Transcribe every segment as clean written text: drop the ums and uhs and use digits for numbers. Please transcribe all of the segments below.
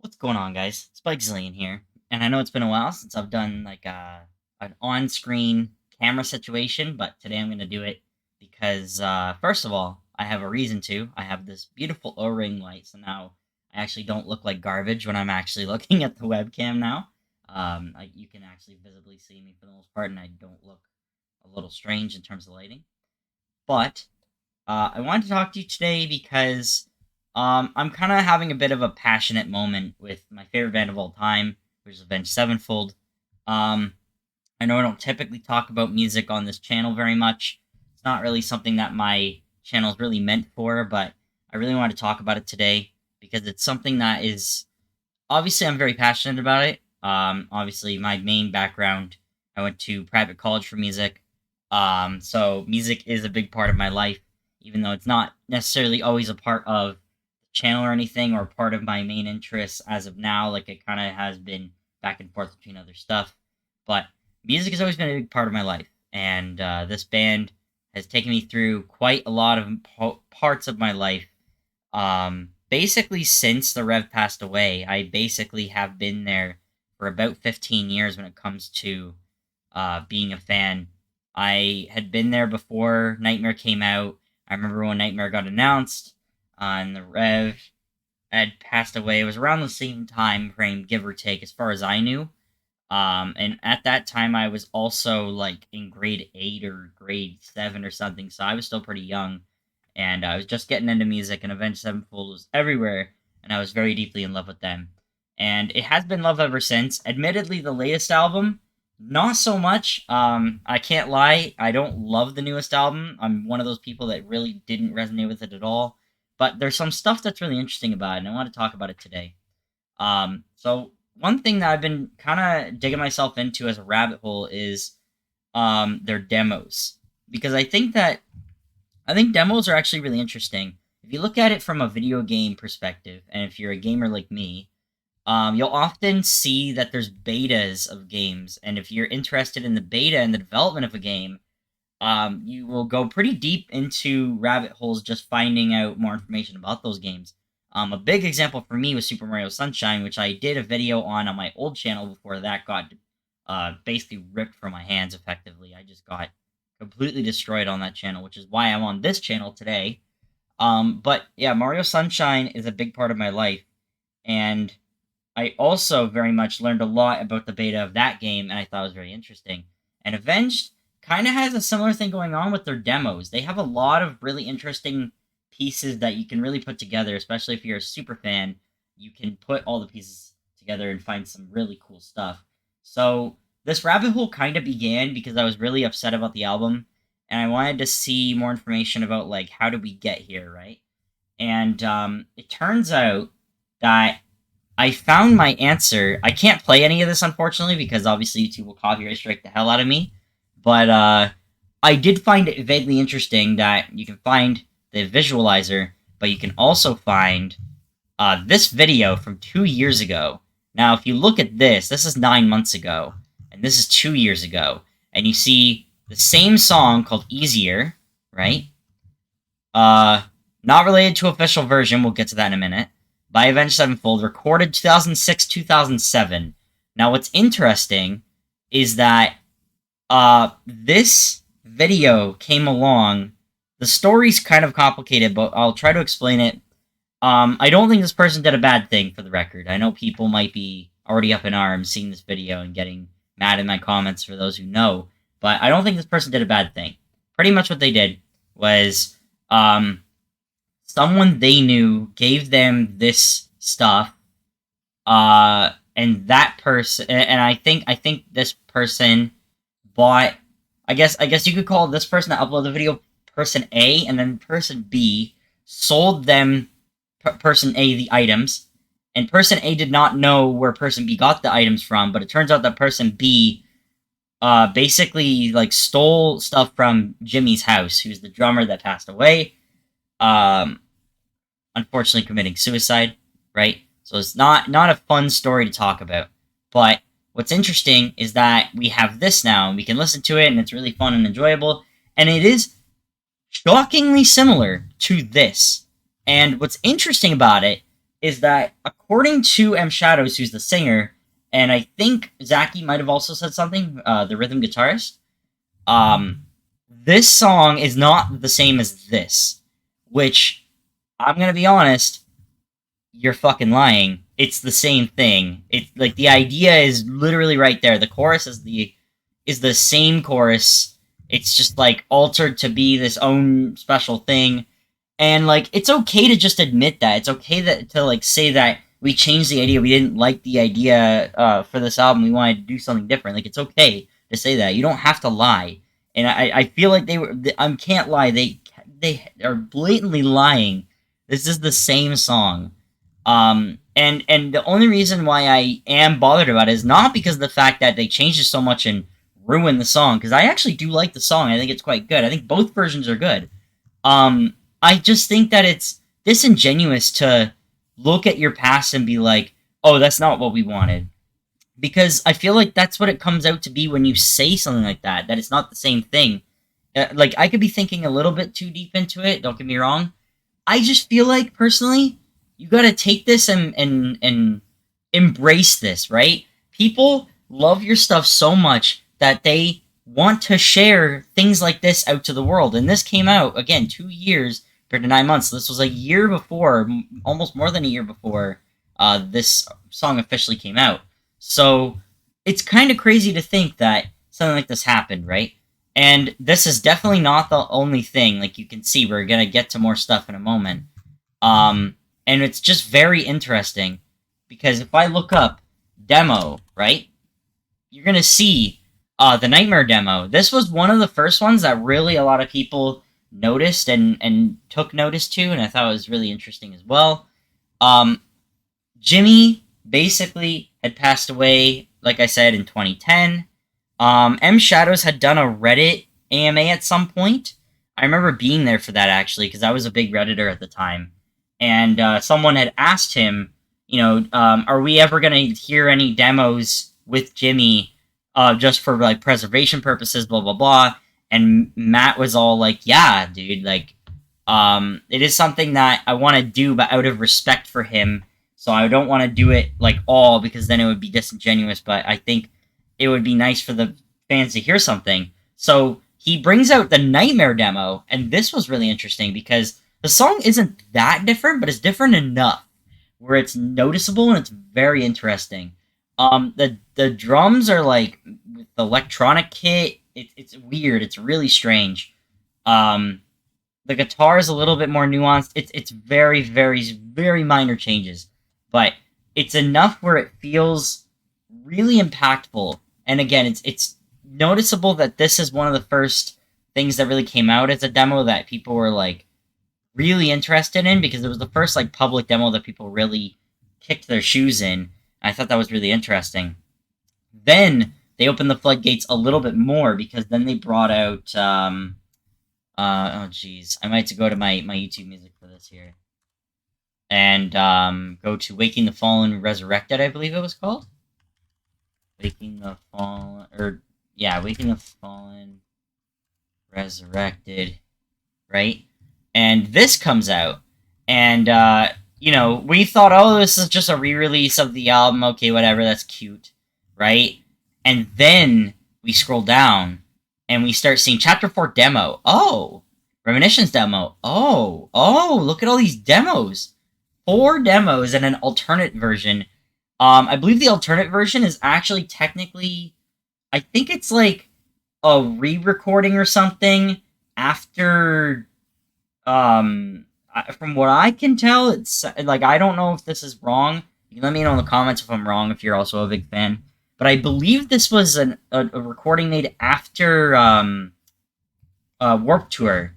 What's going on, guys? Spike Zillion here, and I know it's been a while since I've done like an on-screen camera situation, but today I'm gonna do it because first of all, I have a reason to. I have this beautiful O-ring light, so now I actually don't look like garbage when I'm actually looking at the webcam now. You can actually visibly see me for the most part, and I don't look a little strange in terms of lighting. But I wanted to talk to you today because I'm kind of having a bit of a passionate moment with my favorite band of all time, which is Avenged Sevenfold. Um, I know I don't typically talk about music on this channel very much. It's not really something that my channel is really meant for, but I really want to talk about it today because it's something that is obviously I'm very passionate about it. Obviously, my main background, I went to private college for music. So music is a big part of my life, even though it's not necessarily always a part of the channel or anything, or part of my main interests as of now. Like it kind of has been back and forth between other stuff, but music has always been a big part of my life, and this band has taken me through quite a lot of parts of my life. Basically, since the Rev passed away, I basically have been there for about 15 years when it comes to being a fan. I had been there before Nightmare came out. I remember when Nightmare got announced, and the Rev had passed away. It was around the same time frame, give or take, as far as I knew. And at that time, I was also like in grade 8 or grade 7 or something, so I was still pretty young. And I was just getting into music, and Avenged Sevenfold was everywhere, and I was very deeply in love with them. And it has been love ever since. Admittedly, the latest album, not so much. I can't lie, I don't love the newest album. I'm one of those people that really didn't resonate with it at all. But there's some stuff that's really interesting about it, and I want to talk about it today. So one thing that I've been kind of digging myself into as a rabbit hole is their demos, because I think demos are actually really interesting. If you look at it from a video game perspective, and if you're a gamer like me, you'll often see that there's betas of games, and if you're interested in the beta and the development of a game, you will go pretty deep into rabbit holes just finding out more information about those games. A big example for me was Super Mario Sunshine, which I did a video on my old channel before that got basically ripped from my hands effectively. I just got completely destroyed on that channel, which is why I'm on this channel today. But yeah, Mario Sunshine is a big part of my life, and I also very much learned a lot about the beta of that game, and I thought it was very interesting. And Avenged kind of has a similar thing going on with their demos. They have a lot of really interesting pieces that you can really put together, especially if you're a super fan. You can put all the pieces together and find some really cool stuff. So this rabbit hole kind of began because I was really upset about the album, and I wanted to see more information about like how did we get here, right? And it turns out that I found my answer. I can't play any of this, unfortunately, because obviously YouTube will copyright strike the hell out of me. But I did find it vaguely interesting that you can find the visualizer, but you can also find this video from 2 years ago. Now, if you look at this is 9 months ago, and this is 2 years ago, and you see the same song called Easier, right? Not related to official version, we'll get to that in a minute, by Avenged Sevenfold, recorded 2006, 2007. Now, what's interesting is that this video came along. The story's kind of complicated, but I'll try to explain it. I don't think this person did a bad thing, for the record. I know people might be already up in arms seeing this video and getting mad in my comments for those who know, but I don't think this person did a bad thing. Pretty much what they did was, someone they knew gave them this stuff, and that person, and I think this person bought, I guess you could call this person that uploaded the video person A, and then person B sold them person A the items, and person A did not know where person B got the items from, but it turns out that person B basically like stole stuff from Jimmy's house, who's the drummer that passed away, unfortunately committing suicide, right? So it's not a fun story to talk about. But what's interesting is that we have this now, and we can listen to it, and it's really fun and enjoyable, and it is shockingly similar to this. And what's interesting about it is that according to M Shadows, who's the singer, and I think Zachy might have also said something, the rhythm guitarist, um, this song is not the same as this, which I'm gonna be honest, you're fucking lying. It's the same thing. It's like the idea is literally right there. The chorus is the same chorus. It's just like altered to be this own special thing. And like it's okay to just admit that. It's okay that to like say that we changed the idea. We didn't like the idea for this album. We wanted to do something different. Like it's okay to say that. You don't have to lie. And I feel like I can't lie. They are blatantly lying. This is the same song. And the only reason why I am bothered about it is not because of the fact that they changed it so much and ruined the song, because I actually do like the song. I think it's quite good. I think both versions are good. I just think that it's disingenuous to look at your past and be like, oh, that's not what we wanted. Because I feel like that's what it comes out to be when you say something like that it's not the same thing. Like, I could be thinking a little bit too deep into it, don't get me wrong. I just feel like, personally, you gotta take this and embrace this, right? People love your stuff so much that they want to share things like this out to the world. And this came out, again, 2 years compared to 9 months. This was a year before, almost more than a year before this song officially came out. So it's kind of crazy to think that something like this happened, right? And this is definitely not the only thing. Like you can see, we're gonna get to more stuff in a moment. Um, and it's just very interesting because if I look up demo, right, you're gonna see the Nightmare demo. This was one of the first ones that really a lot of people noticed and took notice to, and I thought it was really interesting as well. Um, Jimmy basically had passed away, like I said, in 2010. M Shadows had done a Reddit AMA at some point. I remember being there for that actually because I was a big Redditor at the time, and someone had asked him, are we ever gonna hear any demos with Jimmy, just for like preservation purposes, blah blah blah. And Matt was all like, "Yeah, dude, like, it is something that I want to do, but out of respect for him, so I don't want to do it like all because then it would be disingenuous. But I think it would be nice for the fans to hear something." So he brings out the Nightmare demo, and this was really interesting because the song isn't that different, but it's different enough where it's noticeable and it's very interesting. The drums are like with the electronic kit. It's weird. It's really strange. Um, the guitar is a little bit more nuanced. It's very very very minor changes, but it's enough where it feels really impactful. And again, it's noticeable that this is one of the first things that really came out as a demo that people were like really interested in because it was the first like public demo that people really kicked their shoes in. I thought that was really interesting. Then they opened the floodgates a little bit more because then they brought out oh geez, I might have to go to my YouTube music for this here and go to Waking the Fallen Resurrected, I believe it was called. Waking the Fallen, or yeah, Waking the Fallen Resurrected, right? And this comes out, and we thought, oh, this is just a re-release of the album. Okay, whatever, that's cute, right? And then we scroll down, and we start seeing Chapter 4 demo. Oh, Reminiscence demo. Oh, look at all these demos. 4 demos and an alternate version. I believe the alternate version is actually technically, I think it's like a re-recording or something after, from what I can tell, it's like, I don't know if this is wrong. You can let me know in the comments if I'm wrong, if you're also a big fan. But I believe this was a recording made after Warped Tour.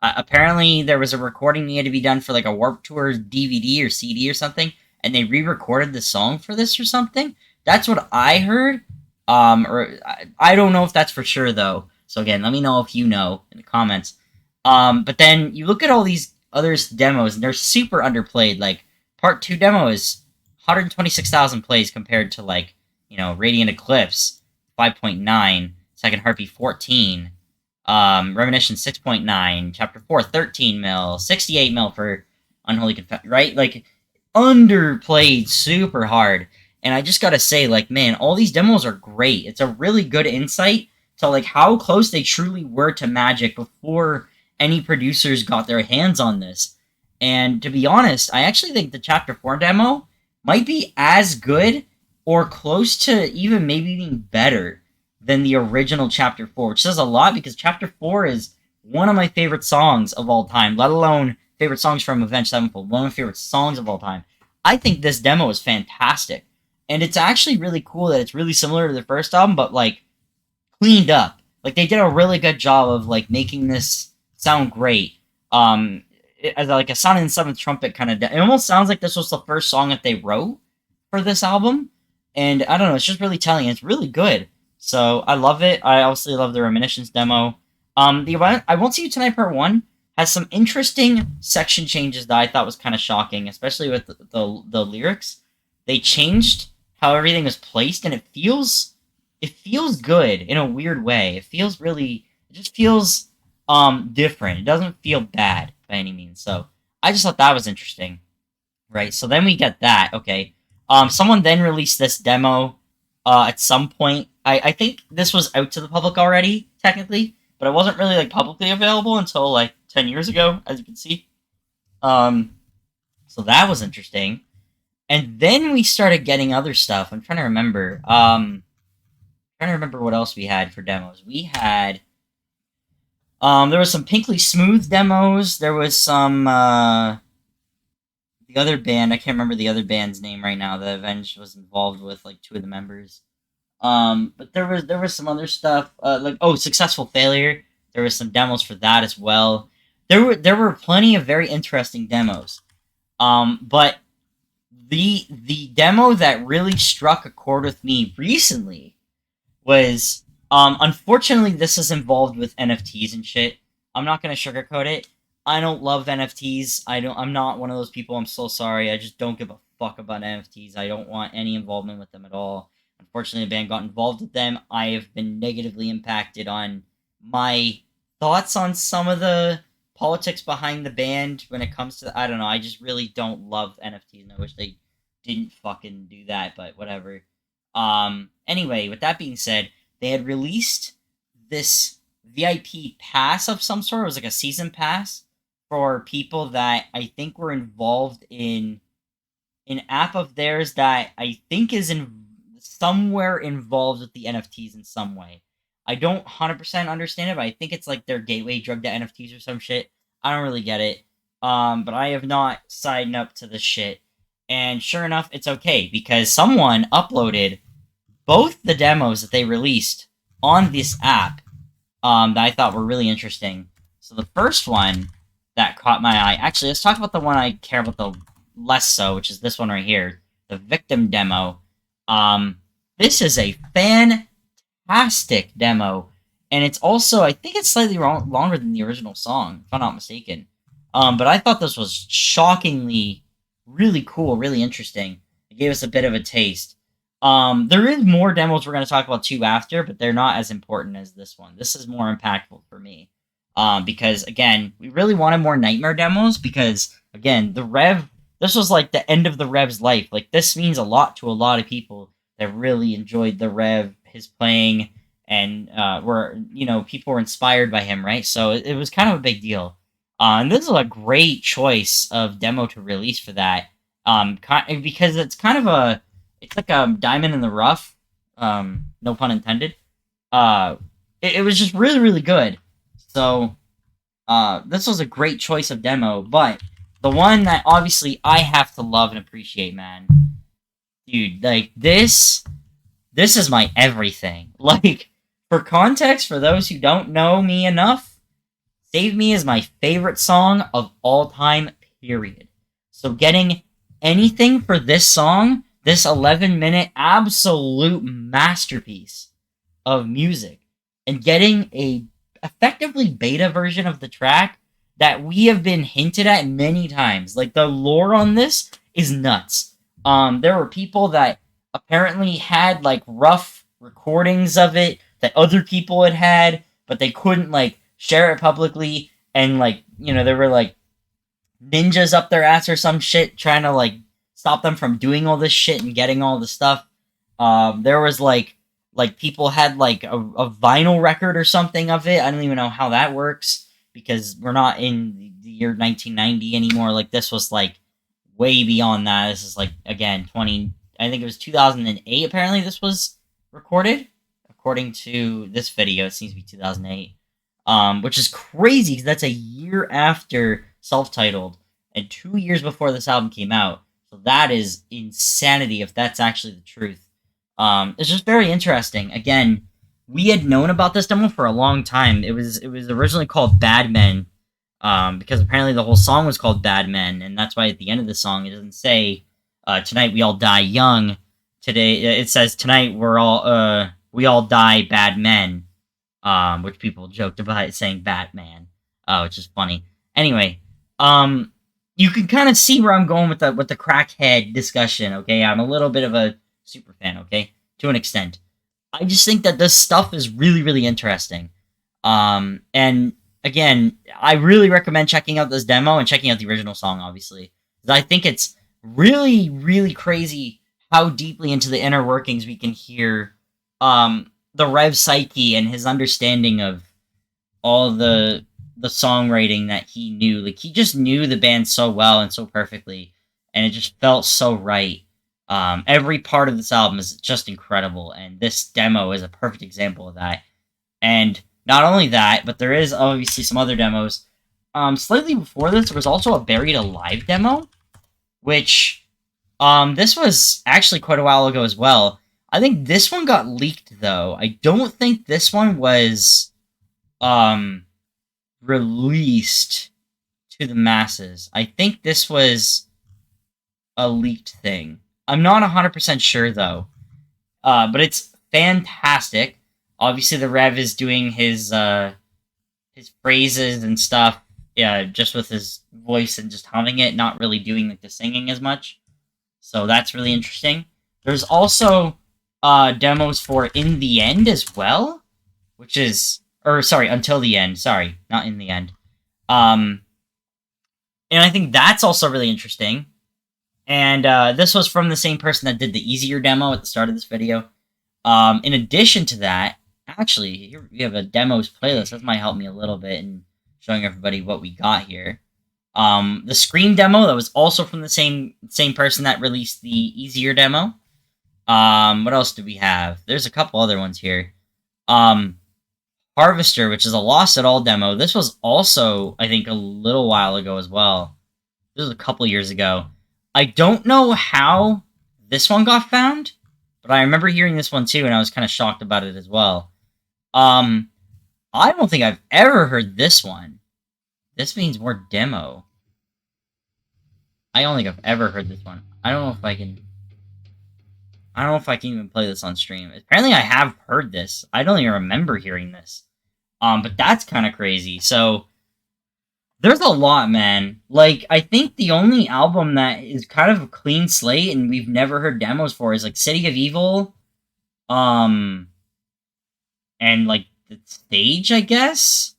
Apparently, there was a recording needed to be done for like a Warped Tour DVD or CD or something, and they re-recorded the song for this or something. That's what I heard. Or I don't know if that's for sure though. So again, let me know if you know in the comments. But then you look at all these other demos, and they're super underplayed. Like Part 2 demo is 126,000 plays compared to like Radiant Eclipse 5.9, Second Heartbeat 14. Reminiscence 6.9, Chapter 4 13 mil, 68 mil for Unholy Confession, right? Like underplayed super hard. And I just gotta say, like, man, all these demos are great. It's a really good insight to like how close they truly were to Magic before any producers got their hands on this. And to be honest, I actually think the Chapter 4 demo might be as good or close to even maybe being better than the original Chapter 4, which says a lot because Chapter 4 is one of my favorite songs of all time, let alone favorite songs from Avenged Sevenfold, one of my favorite songs of all time. I think this demo is fantastic. And it's actually really cool that it's really similar to the first album, but like cleaned up. Like they did a really good job of like making this sound great. As like a Sound in the Seventh Trumpet kind of. It almost sounds like this was the first song that they wrote for this album, and I don't know. It's just really telling. It's really good. So I love it. I obviously love the Reminiscence demo. The I Won't See You Tonight Part 1 has some interesting section changes that I thought was kind of shocking, especially with the lyrics. They changed how everything was placed, and it feels good in a weird way. It just feels different. It doesn't feel bad by any means. So I just thought that was interesting. Right. So then we get that. Okay. Someone then released this demo at some point. I think this was out to the public already, technically, but it wasn't really like publicly available until like 10 years ago, as you can see. So that was interesting. And then we started getting other stuff. I'm trying to remember. Trying to remember what else we had for demos. We had there was some Pinkly Smooth demos. There was some the other band. I can't remember the other band's name right now. The Avenged was involved with like two of the members. But there was some other stuff like Successful Failure. There was some demos for that as well. There were plenty of very interesting demos. But the demo that really struck a chord with me recently was unfortunately this is involved with NFTs and shit. I'm not gonna sugarcoat it. I don't love NFTs. I'm not one of those people. I'm so sorry. I just don't give a fuck about NFTs. I don't want any involvement with them at all. Unfortunately, the band got involved with them. I have been negatively impacted on my thoughts on some of the politics behind the band when it comes to I don't know. I just really don't love NFTs, and I wish they didn't fucking do that. But whatever. Anyway, with that being said, they had released this VIP pass of some sort. It was like a season pass for people that I think were involved in an app of theirs that I think is somewhere involved with the NFTs in some way. I don't 100% understand it, but I think it's like their gateway drug to NFTs or some shit. I don't really get it. But I have not signed up to this shit. And sure enough, it's okay because someone uploaded both the demos that they released on this app that I thought were really interesting. So the first one that caught my eye, actually, let's talk about the one I care about the less so, which is this one right here, the Victim demo. This is a fantastic demo, and it's also, I think it's slightly longer than the original song, if I'm not mistaken. But I thought this was shockingly really cool, really interesting. It gave us a bit of a taste. There is more demos we're going to talk about too after, but they're not as important as this one. This is more impactful for me. Because, again, we really wanted more Nightmare demos because, again, the Rev, this was like the end of the Rev's life. Like, this means a lot to a lot of people that really enjoyed the Rev, his playing, and people were inspired by him, right? So it was kind of a big deal. And this is a great choice of demo to release for that. Because it's kind of it's like a diamond in the rough. No pun intended. It was just really, really good. So, this was a great choice of demo, but the one that obviously I have to love and appreciate, man. Dude, like, this is my everything. Like, for context, for those who don't know me enough, Save Me is my favorite song of all time, period. So getting anything for this song, this 11-minute absolute masterpiece of music, and getting a effectively beta version of the track that we have been hinted at many times. Like, the lore on this is nuts. There were people that apparently had, like, rough recordings of it that other people had, but they couldn't, like, share it publicly, and, like, there were, like, ninjas up their ass or some shit trying to, like, stop them from doing all this shit and getting all the stuff. There was like people had like a vinyl record or something of it. I don't even know how that works because we're not in the year 1990 anymore. Like this was like way beyond that. This is like again 20. I think it was 2008. Apparently, this was recorded. According to this video, it seems to be 2008. Which is crazy because that's a year after self-titled and 2 years before this album came out. So that is insanity if that's actually the truth. It's just very interesting. Again, we had known about this demo for a long time. It was originally called Bad Men, because apparently the whole song was called Bad Men, and that's why at the end of the song it doesn't say tonight we all die young. Today it says tonight we all die bad men, which people joked about it saying Batman, which is funny. Anyway, you can kind of see where I'm going with the crackhead discussion. Okay, I'm a little bit of a super fan. Okay, to an extent. I just think that this stuff is really, really interesting. And again, I really recommend checking out this demo and checking out the original song, obviously. I think it's really, really crazy how deeply into the inner workings we can hear the Rev Psyche and his understanding of all the songwriting that he knew. Like he just knew the band so well and so perfectly, and it just felt so right. Every part of this album is just incredible, and this demo is a perfect example of that. And not only that, but there is obviously some other demos. Slightly before this, there was also a Buried Alive demo, which this was actually quite a while ago as well. I think this one got leaked though. I don't think this one was released to the masses. I think this was a leaked thing. I'm not 100% sure though. But it's fantastic. Obviously the Rev is doing his phrases and stuff, yeah, just with his voice and just humming it, not really doing like the singing as much. So that's really interesting. There's also demos for In the End as well, which is Until the End. Sorry, not In the End. And I think that's also really interesting. And this was from the same person that did the Easier demo at the start of this video. In addition to that, actually, here we have a demos playlist. That might help me a little bit in showing everybody what we got here. The Scream demo, that was also from the same person that released the Easier demo. What else do we have? There's a couple other ones here. Harvester, which is a Lost at All demo. This was also, I think, a little while ago as well. This was a couple years ago. I don't know how this one got found, but I remember hearing this one too, and I was kind of shocked about it as well. I don't think I've ever heard this one. This means more demo. I don't think I've ever heard this one. I don't know if I can even play this on stream. Apparently I have heard this. I don't even remember hearing this. But that's kind of crazy. So there's a lot, man. Like, I think the only album that is kind of a clean slate and we've never heard demos for is like City of Evil. And like the Stage, I guess.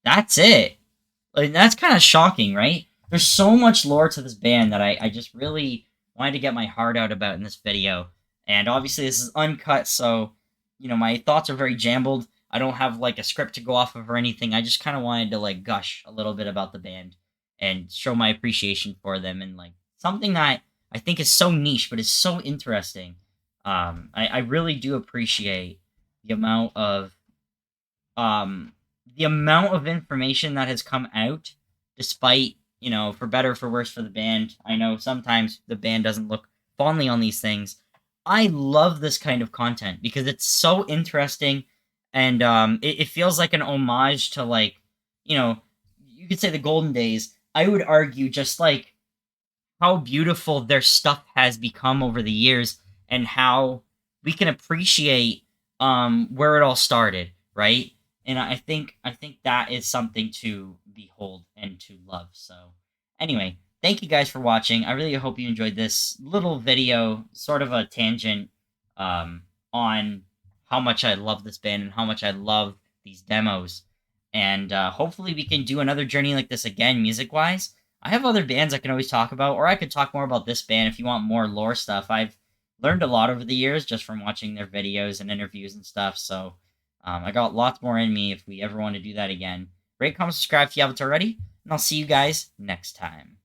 That's it. Like, that's kind of shocking, right? There's so much lore to this band that I just really wanted to get my heart out about in this video. And obviously this is uncut, so, you know, my thoughts are very jumbled. I don't have, like, a script to go off of or anything. I just kind of wanted to, like, gush a little bit about the band and show my appreciation for them and, like, something that I think is so niche but is so interesting. I really do appreciate the amount of information that has come out, despite, you know, for better or for worse for the band. I know sometimes the band doesn't look fondly on these things. I love this kind of content because it's so interesting, and it feels like an homage to, like, you know, you could say the golden days. I would argue just like how beautiful their stuff has become over the years and how we can appreciate where it all started, right? And I think that is something to behold and to love. So anyway, thank you guys for watching. I really hope you enjoyed this little video, sort of a tangent on how much I love this band and how much I love these demos. And hopefully we can do another journey like this again, music-wise. I have other bands I can always talk about, or I could talk more about this band if you want more lore stuff. I've learned a lot over the years just from watching their videos and interviews and stuff. So I got lots more in me if we ever want to do that again. Rate, comment, subscribe if you haven't already, and I'll see you guys next time.